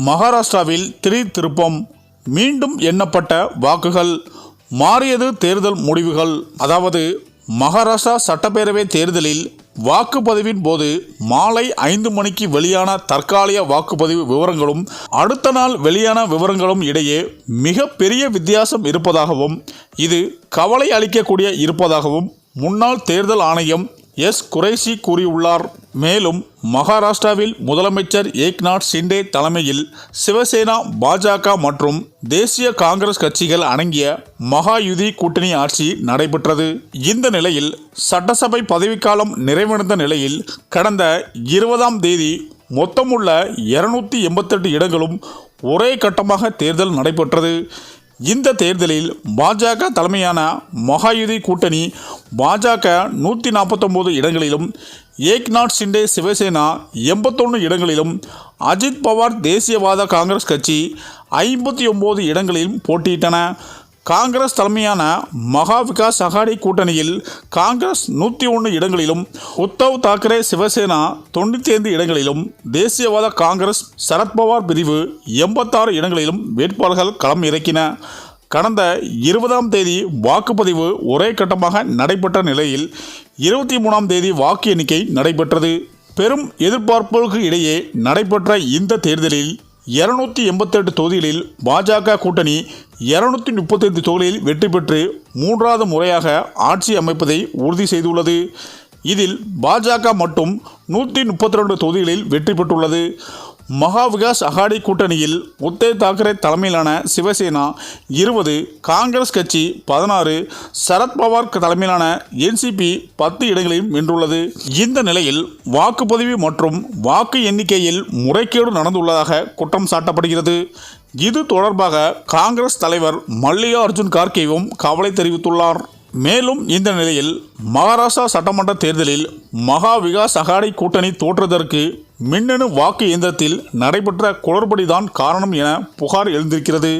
மகாராஷ்டிராவில் திடீர் திருப்பம், மீண்டும் எண்ணப்பட்ட வாக்குகள், மாறியது தேர்தல் முடிவுகள். அதாவது மகாராஷ்டிரா சட்டப்பேரவை தேர்தலில் வாக்குப்பதிவின் போது மாலை 5 மணிக்கு வெளியான தற்காலிக வாக்குப்பதிவு விவரங்களும் அடுத்த நாள் வெளியான விவரங்களும் இடையே மிக பெரிய வித்தியாசம் இருப்பதாகவும் இது கவலை அளிக்கக்கூடிய இருப்பதாகவும் முன்னாள் தேர்தல் ஆணையம் எஸ் குரேஷி கூறியுள்ளார். மேலும் மகாராஷ்டிராவில் முதலமைச்சர் ஏக்நாத் ஷிண்டே தலைமையில் சிவசேனா, பாஜக மற்றும் தேசிய காங்கிரஸ் கட்சிகள் அடங்கிய மகாயுதி கூட்டணி ஆட்சி நடைபெற்றது. இந்த நிலையில் சட்டசபை பதவிக்காலம் நிறைவடைந்த நிலையில் கடந்த 20ஆம் தேதி மொத்தமுள்ள 288 இடங்களும் ஒரே கட்டமாக தேர்தல் நடைபெற்றது. இந்த தேர்தலில் பாஜக தலைமையான மகாயுதி கூட்டணி பாஜக 149 இடங்களிலும், ஏக்நாத் ஷிண்டே சிவசேனா 81 இடங்களிலும், அஜித் பவார் தேசியவாத காங்கிரஸ் கட்சி 59 இடங்களிலும் போட்டியிட்டன. காங்கிரஸ் தலைமையான மகா விகாஸ் அகாடி கூட்டணியில் காங்கிரஸ் 101 இடங்களிலும், உத்தவ் தாக்கரே சிவசேனா 95 இடங்களிலும், தேசியவாத காங்கிரஸ் சரத்பவார் பிரிவு 86 இடங்களிலும் வேட்பாளர்கள் களம் இறக்கின. கடந்த 20ஆம் தேதி வாக்குப்பதிவு ஒரே கட்டமாக நடைபெற்ற நிலையில் 23ஆம் தேதி வாக்கு எண்ணிக்கை நடைபெற்றது. பெரும் எதிர்பார்ப்புகளுக்கு இடையே நடைபெற்ற இந்த தேர்தலில் 288 தொகுதிகளில் பாஜக கூட்டணி 235 தொகுதிகளில் வெற்றி பெற்று 3வது முறையாக ஆட்சி அமைப்பதை உறுதி செய்துள்ளது. இதில் பாஜக மட்டும் 132 தொகுதிகளில் வெற்றி பெற்றுள்ளது. மகா விகாஸ் அகாடி கூட்டணியில் உத்தவ் தாக்கரே தலைமையிலான சிவசேனா 20, காங்கிரஸ் கட்சி 16, சரத்பவார் தலைமையிலான என்சிபி 10 இடங்களையும் வென்றுள்ளது. இந்த நிலையில் வாக்குப்பதிவு மற்றும் வாக்கு எண்ணிக்கையில் முறைகேடு நடந்துள்ளதாக குற்றம் சாட்டப்படுகிறது. இது தொடர்பாக காங்கிரஸ் தலைவர் மல்லிகார்ஜுன் கார்கேவும் கவலை தெரிவித்துள்ளார். மேலும் இந்த நிலையில் மகாராஷ்டிரா சட்டமன்ற தேர்தலில் மகா விகாஸ் அகாடி கூட்டணி தோற்றதற்கு மின்னணு வாக்கு இயந்திரத்தில் நடைபெற்ற குளறுபடிதான் காரணம் என புகார் எழுந்திருக்கிறது.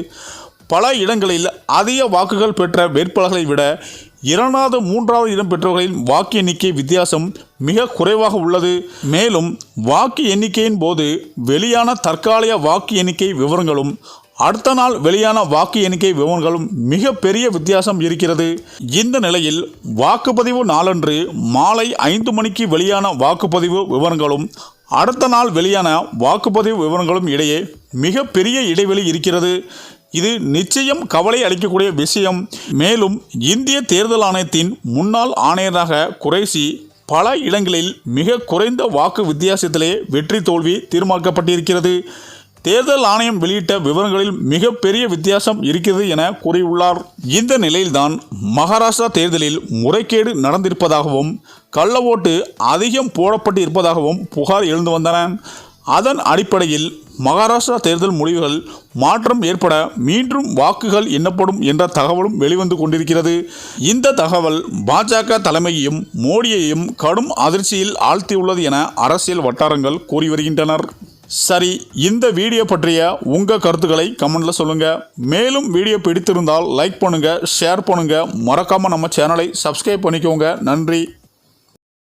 பல இடங்களில் அதிக வாக்குகள் பெற்ற வேட்பாளர்களை விட 2வது, 3வது இடம் பெற்றவர்களின் வாக்கு எண்ணிக்கை வித்தியாசம் மிக குறைவாக உள்ளது. மேலும் வாக்கு எண்ணிக்கையின் போது வெளியான தற்காலிக வாக்கு எண்ணிக்கை விவரங்களும் அடுத்த நாள் வெளியான வாக்கு எண்ணிக்கை விவரங்களும் மிக பெரிய வித்தியாசம் இருக்கிறது. இந்த நிலையில் வாக்குப்பதிவு நாளன்று மாலை 5 மணிக்கு வெளியான வாக்குப்பதிவு விவரங்களும் அடுத்த நாள் வெளியான வாக்குப்பதிவு விவரங்களும் இடையே மிக பெரிய இடைவெளி இருக்கிறது. இது நிச்சயம் கவலை அளிக்கக்கூடிய விஷயம். மேலும் இந்திய தேர்தல் ஆணையத்தின் முன்னாள் ஆணையராக குரேஷி பல இடங்களில் மிக குறைந்த வாக்கு வித்தியாசத்திலே வெற்றி தோல்வி தீர்மானிக்கப்பட்டிருக்கிறது. தேர்தல் ஆணையம் வெளியிட்ட விவரங்களில் மிக பெரிய வித்தியாசம் இருக்கிறது என கூறியுள்ளார். இந்த நிலையில்தான் மகாராஷ்டிரா தேர்தலில் முறைகேடு நடந்திருப்பதாகவும் கள்ள ஓட்டு அதிகம் போடப்பட்டு இருப்பதாகவும் புகார் எழுந்து வந்தன. அதன் அடிப்படையில் மகாராஷ்டிரா தேர்தல் முடிவுகள் மாற்றம் ஏற்பட மீண்டும் வாக்குகள் எண்ணப்படும் என்ற தகவலும் வெளிவந்து கொண்டிருக்கிறது. இந்த தகவல் பாஜக தலைமையையும் மோடியையும் கடும் அதிர்ச்சியில் ஆழ்த்தியுள்ளது என அரசியல் வட்டாரங்கள் கூறி வருகின்றனர். சரி, இந்த வீடியோ பற்றிய உங்கள் கருத்துக்களை கமெண்ட்ல சொல்லுங்கள். மேலும் வீடியோ பிடித்திருந்தால் லைக் பண்ணுங்கள், ஷேர் பண்ணுங்கள், மறக்காமல் நம்ம சேனலை சப்ஸ்கிரைப் பண்ணிக்கோங்க. நன்றி.